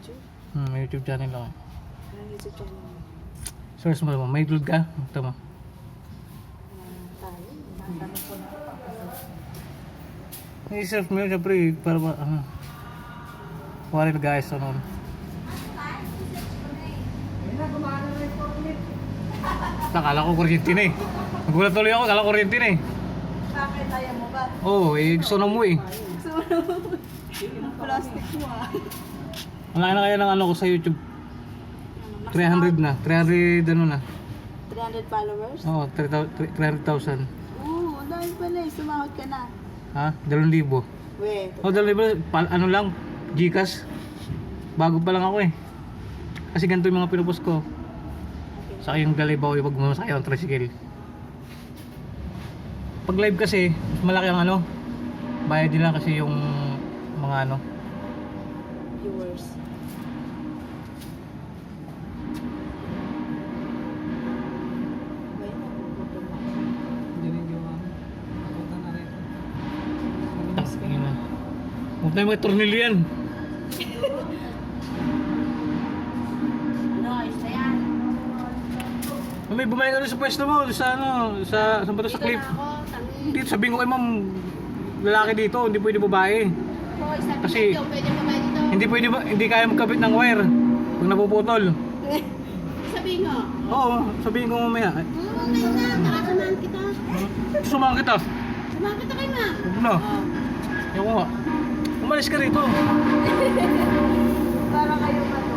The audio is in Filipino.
YouTube? May YouTube channel ako. Anong YouTube channel mo? Search mo naman, may load ka? Ito mo. Tayo. Nakatanong ko na ako. I-search mo yun, syempre, para ba, wala na guys, ano. Kala ko kuryente na eh. Nagulat tuloy ako, kala ko kuryente na eh. Bakit? Ayaw mo ba? Oo, gusto na mo eh. Plastic mo ah. Malaki na kaya ng ano ko sa YouTube. 300 na, 300 ano na. 300 followers? Oo, 300,000. Oo, ang dami pala eh. Sumahod ka na. Ha? 2,000. Wait. Oh, 2,000, ano lang, Gcash. Bago pa lang ako eh. Kasi ganito yung mga pinupost ko. Saka yung galibaw yung pagmamasakay ng tricycle. Pag live kasi, mas malaki ang ano, bayad nila kasi yung mga ano. Viewers. Tingin na. Huwag na yung mga tornilyo yan. Noise na yan. May bumalik ka doon sa pwesto mo, sa ano, sa saan ba to, sa clip. Dito sabihin ko kay ma'am, lalaki dito, hindi pwede babae. Kasi hindi kaya magkabit ng wire pag napuputol. Sabihin mo. Oo, sabihin ko mamaya. Okay na, nakasamahan kita. Sumahan kita. Samahan kita kay ma. Huwag na. Ayaw ko nga. Umalis ka rito. Para kayo ba to?